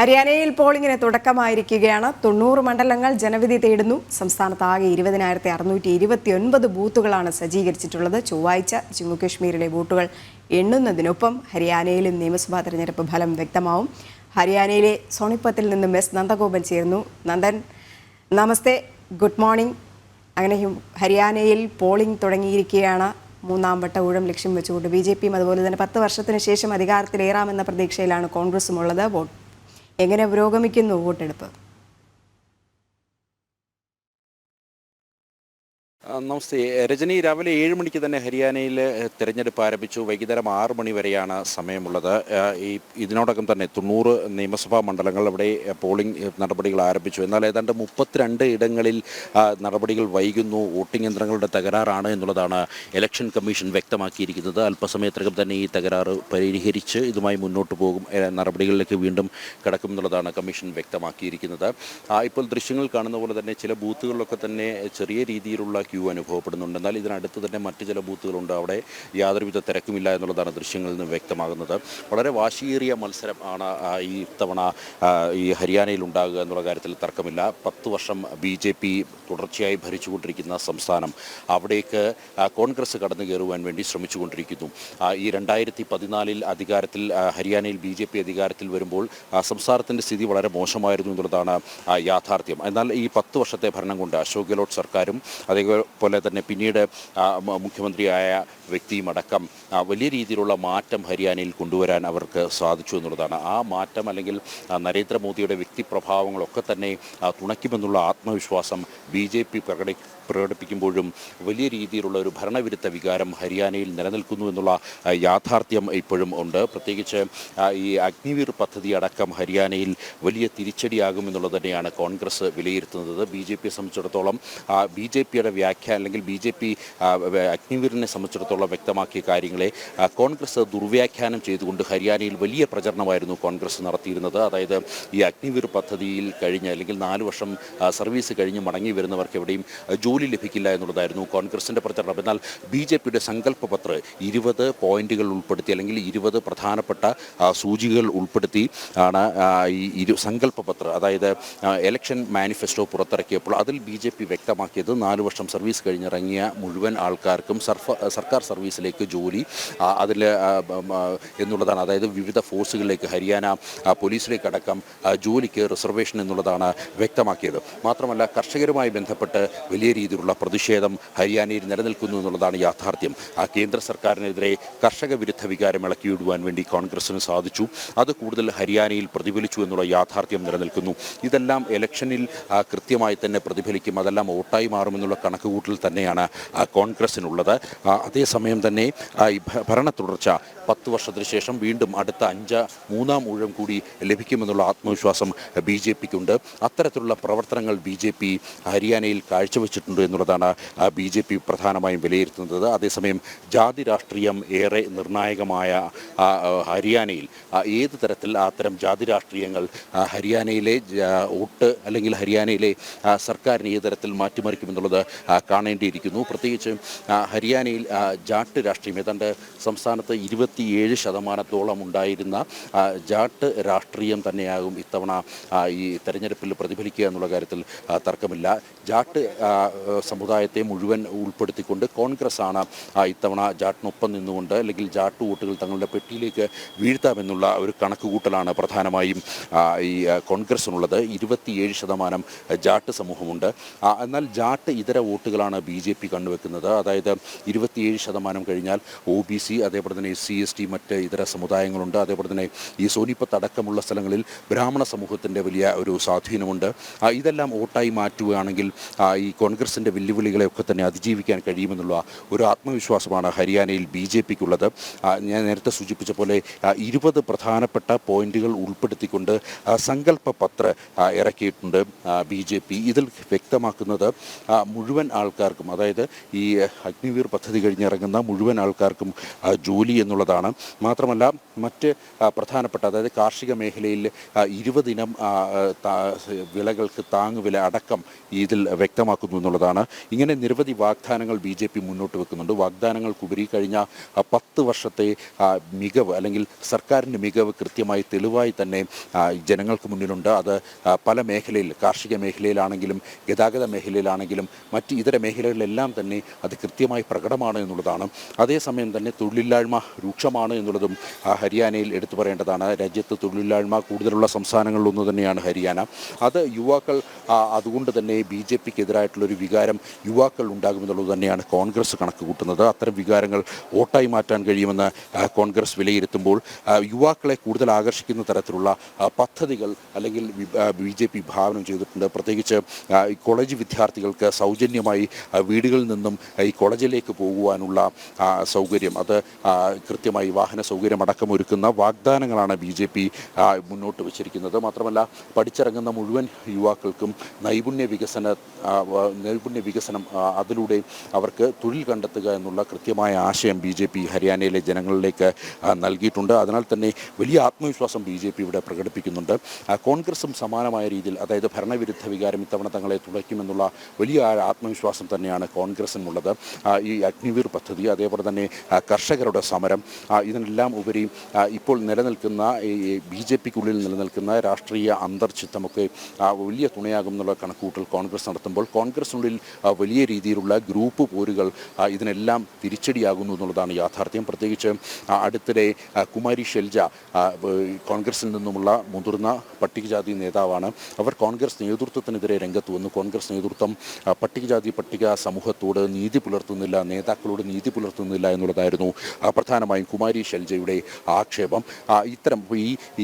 ഹരിയാനയിൽ പോളിംഗിന് തുടക്കമായിരിക്കുകയാണ്. 90 മണ്ഡലങ്ങൾ ജനവിധി തേടുന്നു. സംസ്ഥാനത്ത് ആകെ 20,629 ബൂത്തുകളാണ് സജ്ജീകരിച്ചിട്ടുള്ളത്. ചൊവ്വാഴ്ച ജമ്മുകശ്മീരിലെ വോട്ടുകൾ എണ്ണുന്നതിനൊപ്പം ഹരിയാനയിലും നിയമസഭാ തെരഞ്ഞെടുപ്പ് ഫലം വ്യക്തമാവും. ഹരിയാനയിലെ സോണിപ്പത്തിൽ നിന്നും എസ് നന്ദഗോപൻ ചേർന്നു. നന്ദൻ, നമസ്തേ, ഗുഡ് മോർണിംഗ്. അങ്ങനെ ഹരിയാനയിൽ പോളിംഗ് തുടങ്ങിയിരിക്കുകയാണ്. മൂന്നാം വട്ട ഊഴം ലക്ഷ്യം വെച്ചുകൊണ്ട് BJPയും അതുപോലെ തന്നെ 10 വർഷത്തിന് ശേഷം അധികാരത്തിലേറാമെന്ന പ്രതീക്ഷയിലാണ് കോൺഗ്രസും ഉള്ളത്. എങ്ങനെ പുരോഗമിക്കുന്നു വോട്ടെടുപ്പ്? നമസ്തേ രജനി, രാവിലെ 7 മണിക്ക് തന്നെ ഹരിയാനയിൽ തെരഞ്ഞെടുപ്പ് ആരംഭിച്ചു. വൈകുന്നേരം 6 മണി വരെയാണ് സമയമുള്ളത്. ഇതിനോടകം തന്നെ 90 നിയമസഭാ മണ്ഡലങ്ങൾ അവിടെ പോളിംഗ് നടപടികൾ ആരംഭിച്ചു. എന്നാൽ ഏതാണ്ട് 32 ഇടങ്ങളിൽ നടപടികൾ വൈകുന്നു. വോട്ടിംഗ് യന്ത്രങ്ങളുടെ തകരാറാണ് എന്നുള്ളതാണ് ഇലക്ഷൻ കമ്മീഷൻ വ്യക്തമാക്കിയിരിക്കുന്നത്. അല്പസമയത്തിനകം തന്നെ ഈ തകരാറ് പരിഹരിച്ച് ഇതുമായി മുന്നോട്ട് പോകും, നടപടികളിലേക്ക് വീണ്ടും കടക്കും എന്നുള്ളതാണ് കമ്മീഷൻ വ്യക്തമാക്കിയിരിക്കുന്നത്. ഇപ്പോൾ ദൃശ്യങ്ങൾ കാണുന്ന പോലെ തന്നെ ചില ബൂത്തുകളിലൊക്കെ തന്നെ ചെറിയ രീതിയിലുള്ള ക്യൂ അനുഭവപ്പെടുന്നുണ്ട്. എന്നാൽ ഇതിനടുത്ത് തന്നെ മറ്റ് ചില ബൂത്തുകളുണ്ട്. അവിടെ യാതൊരുവിധ തിരക്കുമില്ല എന്നുള്ളതാണ് ദൃശ്യങ്ങളിൽ നിന്ന് വ്യക്തമാകുന്നത്. വളരെ വാശിയേറിയ മത്സരം ആണ് ഈ തവണ ഈ ഹരിയാനയിൽ ഉണ്ടാകുക എന്നുള്ള കാര്യത്തിൽ തർക്കമില്ല. 10 വർഷം BJP തുടർച്ചയായി ഭരിച്ചുകൊണ്ടിരിക്കുന്ന സംസ്ഥാനം, അവിടേക്ക് കോൺഗ്രസ് കടന്നു കയറുവാൻ വേണ്ടി ശ്രമിച്ചുകൊണ്ടിരിക്കുന്നു. ഈ 2014 അധികാരത്തിൽ ഹരിയാനയിൽ BJP അധികാരത്തിൽ വരുമ്പോൾ സംസ്ഥാനത്തിൻ്റെ സ്ഥിതി വളരെ മോശമായിരുന്നു എന്നുള്ളതാണ് യാഥാർത്ഥ്യം. എന്നാൽ ഈ 10 വർഷത്തെ ഭരണം കൊണ്ട് അശോക് ഗെഹ്ലോട്ട് സർക്കാരും അതേപോലെ തന്നെ പിന്നീട് മുഖ്യമന്ത്രിയായ വ്യക്തിയുമടക്കം വലിയ രീതിയിലുള്ള മാറ്റം ഹരിയാനയിൽ കൊണ്ടുവരാൻ അവർക്ക് സാധിച്ചു എന്നുള്ളതാണ്. ആ മാറ്റം അല്ലെങ്കിൽ നരേന്ദ്രമോദിയുടെ വ്യക്തിപ്രഭാവങ്ങളൊക്കെ തന്നെ തുണയ്ക്കുമെന്നുള്ള ആത്മവിശ്വാസം BJP പ്രകടിപ്പിക്കുമ്പോഴും വലിയ രീതിയിലുള്ള ഒരു ഭരണവിരുദ്ധ വികാരം ഹരിയാനയിൽ നിലനിൽക്കുന്നു എന്നുള്ള യാഥാർത്ഥ്യം ഇപ്പോഴും ഉണ്ട്. പ്രത്യേകിച്ച് ഈ അഗ്നിവീർ പദ്ധതി അടക്കം ഹരിയാനയിൽ വലിയ തിരിച്ചടിയാകുമെന്നുള്ളത് തന്നെയാണ് കോൺഗ്രസ് വിലയിരുത്തുന്നത്. BJPയെ സംബന്ധിച്ചിടത്തോളം BJPയുടെ വ്യാഖ്യാനം അല്ലെങ്കിൽ BJP അഗ്നിവീറിനെ സംബന്ധിച്ചിടത്തോളം വ്യക്തമാക്കിയ കാര്യങ്ങളെ കോൺഗ്രസ് ദുർവ്യാഖ്യാനം ചെയ്തുകൊണ്ട് ഹരിയാനയിൽ വലിയ പ്രചരണമായിരുന്നു കോൺഗ്രസ് നടത്തിയിരുന്നത്. അതായത് ഈ അഗ്നിവീർ പദ്ധതിയിൽ കഴിഞ്ഞ് അല്ലെങ്കിൽ 4 വർഷം സർവീസ് കഴിഞ്ഞ് മടങ്ങി വരുന്നവർക്ക് എവിടെയും ജോലി ലഭിക്കില്ല എന്നുള്ളതായിരുന്നു കോൺഗ്രസിൻ്റെ പ്രചരണം. എന്നാൽ BJPയുടെ സങ്കല്പപത്ര 20 പോയിന്റുകൾ ഉൾപ്പെടുത്തി അല്ലെങ്കിൽ 20 പ്രധാനപ്പെട്ട സൂചികകൾ ഉൾപ്പെടുത്തി ആണ് ഈ സങ്കല്പപത്ര, അതായത് ഇലക്ഷൻ മാനിഫെസ്റ്റോ പുറത്തിറക്കിയപ്പോൾ അതിൽ BJP വ്യക്തമാക്കിയത് 4 വർഷം സർവീസ് കഴിഞ്ഞിറങ്ങിയ മുഴുവൻ ആൾക്കാർക്കും സർക്കാർ സർവീസിലേക്ക് ജോലി അതിൽ എന്നുള്ളതാണ്. അതായത് വിവിധ ഫോഴ്സുകളിലേക്ക്, ഹരിയാന പോലീസിലേക്ക് അടക്കം ജോലിക്ക് റിസർവേഷൻ എന്നുള്ളതാണ് വ്യക്തമാക്കിയത്. മാത്രമല്ല കർഷകരുമായി ബന്ധപ്പെട്ട് വലിയ രീതിയിലുള്ള പ്രതിഷേധം ഹരിയാനയിൽ നിലനിൽക്കുന്നു എന്നുള്ളതാണ് യാഥാർത്ഥ്യം. കേന്ദ്ര സർക്കാരിനെതിരെ കർഷക വിരുദ്ധ വികാരം ഇളക്കിവിടുവാൻ വേണ്ടി കോൺഗ്രസിന് സാധിച്ചു. അത് കൂടുതൽ ഹരിയാനയിൽ പ്രതിഫലിച്ചു എന്നുള്ള യാഥാർത്ഥ്യം നിലനിൽക്കുന്നു. ഇതെല്ലാം ഇലക്ഷനിൽ കൃത്യമായി തന്നെ പ്രതിഫലിക്കും, അതെല്ലാം വോട്ടായി മാറുമെന്നുള്ള കണക്കുകൂട്ടൽ തന്നെയാണ് കോൺഗ്രസിനുള്ളത്. അതേസമയം തന്നെ ഈ ഭരണ തുടർച്ച 10 വർഷത്തിന് ശേഷം വീണ്ടും അടുത്ത 3-ാം ഊഴം കൂടി ലഭിക്കുമെന്നുള്ള ആത്മവിശ്വാസം BJPക്കുണ്ട്. അത്തരത്തിലുള്ള പ്രവർത്തനങ്ങൾ BJP ഹരിയാനയിൽ കാഴ്ചവെച്ചിട്ടുണ്ട് എന്നുള്ളതാണ് BJP പ്രധാനമായും വിലയിരുത്തുന്നത്. അതേസമയം ജാതി രാഷ്ട്രീയം ഏറെ നിർണായകമായ ഹരിയാനയിൽ ഏത് തരത്തിൽ അത്തരം ജാതി രാഷ്ട്രീയങ്ങൾ ഹരിയാനയിലെ വോട്ട് അല്ലെങ്കിൽ ഹരിയാനയിലെ സർക്കാരിനെ ഏത് തരത്തിൽ മാറ്റിമറിക്കുമെന്നുള്ളത് കാണേണ്ടിയിരിക്കുന്നു. പ്രത്യേകിച്ച് ഹരിയാനയിൽ ജാട്ട് രാഷ്ട്രീയം ഏതാണ്ട് സംസ്ഥാനത്ത് 27% ഉണ്ടായിരുന്ന ജാട്ട് രാഷ്ട്രീയം തന്നെയാകും ഇത്തവണ ഈ തെരഞ്ഞെടുപ്പിൽ പ്രതിഫലിക്കുക എന്നുള്ള കാര്യത്തിൽ തർക്കമില്ല. ജാട്ട് സമുദായത്തെ മുഴുവൻ ഉൾപ്പെടുത്തിക്കൊണ്ട് കോൺഗ്രസ് ആണ് ഇത്തവണ ജാട്ടിനൊപ്പം നിന്നുകൊണ്ട് അല്ലെങ്കിൽ ജാട്ട് വോട്ടുകൾ തങ്ങളുടെ പെട്ടിയിലേക്ക് വീഴ്ത്താമെന്നുള്ള ഒരു കണക്കുകൂട്ടലാണ് പ്രധാനമായും ഈ കോൺഗ്രസിനുള്ളത്. 27% ജാട്ട് സമൂഹമുണ്ട്. എന്നാൽ ജാട്ട് ഇതര വോട്ടുകളാണ് BJP കണ്ടുവെക്കുന്നത്. അതായത് 27% കഴിഞ്ഞാൽ OBC, അതേപോലെ തന്നെ SC ST മറ്റ് ഇതര സമുദായങ്ങളുണ്ട്. അതേപോലെ തന്നെ ഈ സോനിപ്പത്ത് അടക്കമുള്ള സ്ഥലങ്ങളിൽ ബ്രാഹ്മണ സമൂഹത്തിൻ്റെ വലിയ ഒരു സ്വാധീനമുണ്ട്. ഇതെല്ലാം വോട്ടായി മാറ്റുകയാണെങ്കിൽ ഈ കോൺഗ്രസിൻ്റെ വെല്ലുവിളികളെയൊക്കെ തന്നെ അതിജീവിക്കാൻ കഴിയുമെന്നുള്ള ഒരു ആത്മവിശ്വാസമാണ് ഹരിയാനയിൽ BJPക്കുള്ളത്. ഞാൻ നേരത്തെ സൂചിപ്പിച്ച പോലെ 20 പ്രധാനപ്പെട്ട പോയിന്റുകൾ ഉൾപ്പെടുത്തിക്കൊണ്ട് സങ്കല്പ പത്ര ഇറക്കിയിട്ടുണ്ട് BJP. ഇതിൽ വ്യക്തമാക്കുന്നത് മുഴുവൻ ആൾക്കാർ ആൾക്കാർക്കും, അതായത് ഈ അഗ്നിവീർ പദ്ധതി കഴിഞ്ഞിറങ്ങുന്ന മുഴുവൻ ആൾക്കാർക്കും ജോലി എന്നുള്ളതാണ്. മാത്രമല്ല മറ്റ് പ്രധാനപ്പെട്ട, അതായത് കാർഷിക മേഖലയിൽ 20 ഇനം വിളകൾക്ക് താങ്ങുവില അടക്കം ഇതിൽ വ്യക്തമാക്കുന്നു എന്നുള്ളതാണ്. ഇങ്ങനെ നിരവധി വാഗ്ദാനങ്ങൾ BJP മുന്നോട്ട് വെക്കുന്നുണ്ട്. വാഗ്ദാനങ്ങൾക്കുപരി കഴിഞ്ഞ 10 വർഷത്തെ മികവ് അല്ലെങ്കിൽ സർക്കാരിൻ്റെ മികവ് കൃത്യമായി തെളിവായി തന്നെ ജനങ്ങൾക്ക് മുന്നിലുണ്ട്. അത് പല മേഖലയിൽ, കാർഷിക മേഖലയിലാണെങ്കിലും ഗതാഗത മേഖലയിലാണെങ്കിലും മറ്റ് ഇതര മേഖലകളിലെല്ലാം തന്നെ അത് കൃത്യമായി പ്രകടമാണ് എന്നുള്ളതാണ്. അതേസമയം തന്നെ തൊഴിലില്ലായ്മ രൂക്ഷമാണ് എന്നുള്ളതും ഹരിയാനയിൽ എടുത്തു പറയേണ്ടതാണ്. രാജ്യത്ത് തൊഴിലില്ലായ്മ കൂടുതലുള്ള സംസ്ഥാനങ്ങളിലൊന്നു തന്നെയാണ് ഹരിയാന. അത് യുവാക്കൾ, അതുകൊണ്ട് തന്നെ BJPക്കെതിരായിട്ടുള്ളൊരു വികാരം യുവാക്കൾ ഉണ്ടാകുമെന്നുള്ളത് തന്നെയാണ് കോൺഗ്രസ് കണക്ക് കൂട്ടുന്നത്. അത്തരം വികാരങ്ങൾ വോട്ടായി മാറ്റാൻ കഴിയുമെന്ന് കോൺഗ്രസ് വിലയിരുത്തുമ്പോൾ യുവാക്കളെ കൂടുതൽ ആകർഷിക്കുന്ന തരത്തിലുള്ള പദ്ധതികൾ അല്ലെങ്കിൽ BJP വിഭാവനം ചെയ്തിട്ടുണ്ട്. പ്രത്യേകിച്ച് കോളേജ് വിദ്യാർത്ഥികൾക്ക് സൗജന്യമായി വീടുകളിൽ നിന്നും ഈ കോളേജിലേക്ക് പോകുവാനുള്ള സൗകര്യം, അത് കൃത്യമായി വാഹന സൗകര്യം അടക്കം ഒരുക്കുന്ന വാഗ്ദാനങ്ങളാണ് BJP മുന്നോട്ട് വച്ചിരിക്കുന്നത്. മാത്രമല്ല പഠിച്ചിറങ്ങുന്ന മുഴുവൻ യുവാക്കൾക്കും നൈപുണ്യ വികസനം, അതിലൂടെ അവർക്ക് തൊഴിൽ കണ്ടെത്തുക എന്നുള്ള കൃത്യമായ ആശയം BJP ഹരിയാനയിലെ ജനങ്ങളിലേക്ക് നൽകിയിട്ടുണ്ട്. അതിനാൽ തന്നെ വലിയ ആത്മവിശ്വാസം BJP ഇവിടെ പ്രകടിപ്പിക്കുന്നുണ്ട്. കോൺഗ്രസും സമാനമായ രീതിയിൽ, അതായത് ഭരണവിരുദ്ധ വികാരം ഇത്തവണ തങ്ങളെ തുളയ്ക്കുമെന്നുള്ള വലിയ ആത്മവിശ്വാസം തന്നെയാണ് കോൺഗ്രസിനുള്ളത്. ഈ അഗ്നിവീർ പദ്ധതി, അതേപോലെ തന്നെ കർഷകരുടെ സമരം, ഇതിനെല്ലാം ഉപരി ഇപ്പോൾ നിലനിൽക്കുന്ന ഈ BJPക്കുള്ളിൽ നിലനിൽക്കുന്ന രാഷ്ട്രീയ അന്തർചിത്തമൊക്കെ വലിയ തുണയാകും എന്നുള്ള കണക്കുകൂട്ടൽ കോൺഗ്രസ് നടത്തുമ്പോൾ കോൺഗ്രസിനുള്ളിൽ വലിയ രീതിയിലുള്ള ഗ്രൂപ്പ് പോരുകൾ ഇതിനെല്ലാം തിരിച്ചടിയാകുന്നു എന്നുള്ളതാണ് യാഥാർത്ഥ്യം. പ്രത്യേകിച്ച് അടുത്തിടെ കുമാരി ഷെൽജ കോൺഗ്രസിൽ നിന്നുമുള്ള മുതിർന്ന പട്ടികജാതി നേതാവാണ്. അവർ കോൺഗ്രസ് നേതൃത്വത്തിനെതിരെ രംഗത്ത് വന്നു. കോൺഗ്രസ് നേതൃത്വം പട്ടിക സമൂഹത്തോട് നീതി പുലർത്തുന്നില്ല, നേതാക്കളോട് നീതി പുലർത്തുന്നില്ല എന്നുള്ളതായിരുന്നു പ്രധാനമായും കുമാരി ഷെൽജയുടെ ആക്ഷേപം. ഇത്തരം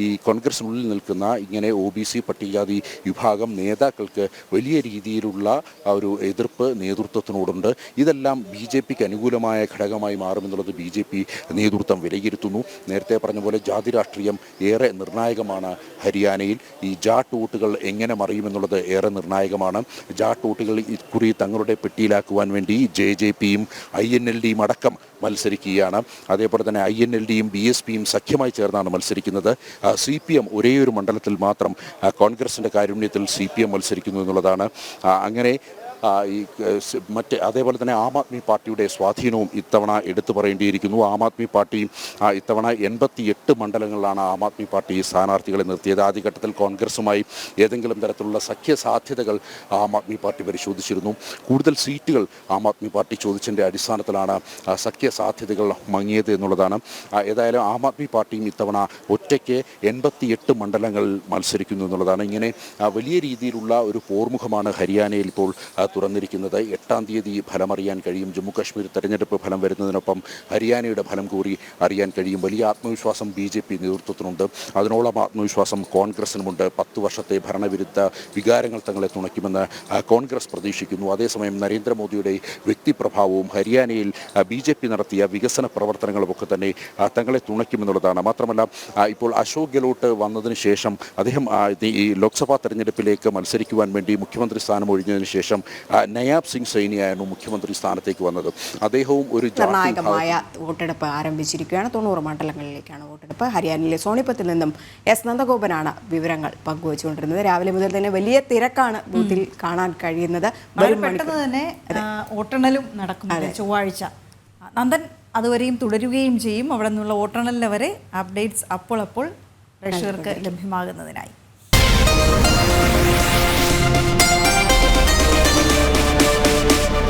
ഈ കോൺഗ്രസിനുള്ളിൽ നിൽക്കുന്ന ഇങ്ങനെ OBC പട്ടികജാതി വിഭാഗം നേതാക്കൾക്ക് വലിയ രീതിയിലുള്ള ഒരു എതിർപ്പ് നേതൃത്വത്തിനോടുണ്ട്. ഇതെല്ലാം BJPക്ക് അനുകൂലമായ ഘടകമായി മാറുമെന്നുള്ളത് BJP നേതൃത്വം വിലയിരുത്തുന്നു. നേരത്തെ പറഞ്ഞ പോലെ ജാതി രാഷ്ട്രീയം ഏറെ നിർണായകമാണ് ഹരിയാനയിൽ. ഈ ജാട്ട് വോട്ടുകൾ എങ്ങനെ മറിയുമെന്നുള്ളത് ഏറെ നിർണായകമാണ്. ജാട്ട് വോട്ടുകൾ ഇക്കുറി തങ്ങളുടെ പെട്ടിയിലാക്കുവാൻ വേണ്ടി JJPയും INLDയും അടക്കം മത്സരിക്കുകയാണ്. അതേപോലെ തന്നെ INLDയും BSPയും സഖ്യമായി ചേർന്നാണ് മത്സരിക്കുന്നത്. CPM ഒരേയൊരു മണ്ഡലത്തിൽ മാത്രം കോൺഗ്രസിൻ്റെ കാരുണ്യത്തിൽ CPM മത്സരിക്കുന്നു എന്നുള്ളതാണ്. അങ്ങനെ അതേപോലെ തന്നെ ആം ആദ്മി പാർട്ടിയുടെ സ്വാധീനവും ഇത്തവണ എടുത്തു പറയേണ്ടിയിരിക്കുന്നു. ആം ആദ്മി പാർട്ടി ഇത്തവണ 88 മണ്ഡലങ്ങളിലാണ് ആം ആദ്മി പാർട്ടി സ്ഥാനാർത്ഥികളെ നിർത്തിയത്. ആദ്യഘട്ടത്തിൽ കോൺഗ്രസുമായി ഏതെങ്കിലും തരത്തിലുള്ള സഖ്യ സാധ്യതകൾ ആം ആദ്മി പാർട്ടി പരിശോധിച്ചിരുന്നു. കൂടുതൽ സീറ്റുകൾ ആം ആദ്മി പാർട്ടി ചോദിച്ചതിൻ്റെ അടിസ്ഥാനത്തിലാണ് സഖ്യ സാധ്യതകൾ മങ്ങിയത് എന്നുള്ളതാണ്. ഏതായാലും ആം ആദ്മി പാർട്ടിയും ഇത്തവണ ഒറ്റയ്ക്ക് 88 മണ്ഡലങ്ങളിൽ മത്സരിക്കുന്നു എന്നുള്ളതാണ്. ഇങ്ങനെ വലിയ രീതിയിലുള്ള ഒരു പോർമുഖമാണ് ഹരിയാനയിൽ ഇപ്പോൾ തുറന്നിരിക്കുന്നത്. 8-ാം തീയതി ഫലമറിയാൻ കഴിയും. ജമ്മു കാശ്മീർ തെരഞ്ഞെടുപ്പ് ഫലം വരുന്നതിനൊപ്പം ഹരിയാനയുടെ ഫലം കൂടി അറിയാൻ കഴിയും. വലിയ ആത്മവിശ്വാസം BJP നേതൃത്വത്തിനുണ്ട്. അതിനോളം ആത്മവിശ്വാസം കോൺഗ്രസിനുമുണ്ട്. 10 വർഷത്തെ ഭരണവിരുദ്ധ വികാരങ്ങൾ തങ്ങളെ തുണയ്ക്കുമെന്ന് കോൺഗ്രസ് പ്രതീക്ഷിക്കുന്നു. അതേസമയം നരേന്ദ്രമോദിയുടെ വ്യക്തിപ്രഭാവവും ഹരിയാനയിൽ BJP നടത്തിയ വികസന പ്രവർത്തനങ്ങളുമൊക്കെ തന്നെ തങ്ങളെ തുണയ്ക്കുമെന്നുള്ളതാണ്. മാത്രമല്ല ഇപ്പോൾ അശോക് ഗെഹ്ലോട്ട് വന്നതിന് ശേഷം അദ്ദേഹം ഈ ലോക്സഭാ തെരഞ്ഞെടുപ്പിലേക്ക് മത്സരിക്കുവാൻ വേണ്ടി മുഖ്യമന്ത്രി സ്ഥാനം ഒഴിഞ്ഞതിന് ശേഷം നയാബ് സിംഗ് സൈനിയായിരുന്നു മുഖ്യമന്ത്രി സ്ഥാനത്തേക്ക് വന്നത്. അദ്ദേഹവും ഒരു നിർണായകമായ വോട്ടെടുപ്പ് ആരംഭിച്ചിരിക്കുകയാണ്. 90 മണ്ഡലങ്ങളിലേക്കാണ് വോട്ടെടുപ്പ്. ഹരിയാനയിലെ സോണിപ്പത്തിൽ നിന്നും S നന്ദഗോപനാണ് വിവരങ്ങൾ പങ്കുവച്ചുകൊണ്ടിരുന്നത്. രാവിലെ മുതൽ തന്നെ വലിയ തിരക്കാണ് ബൂത്തിൽ കാണാൻ കഴിയുന്നത്. പെട്ടെന്ന് തന്നെ വോട്ടെണ്ണലും നടക്കുന്നത് ചൊവ്വാഴ്ച. നന്ദൻ അതുവരെയും തുടരുകയും ചെയ്യും. അവിടെ നിന്നുള്ള വോട്ടെണ്ണലിന് വരെ അപ്ഡേറ്റ്സ് അപ്പോൾ പ്രേക്ഷകർക്ക് ലഭ്യമാകുന്നതിനായി.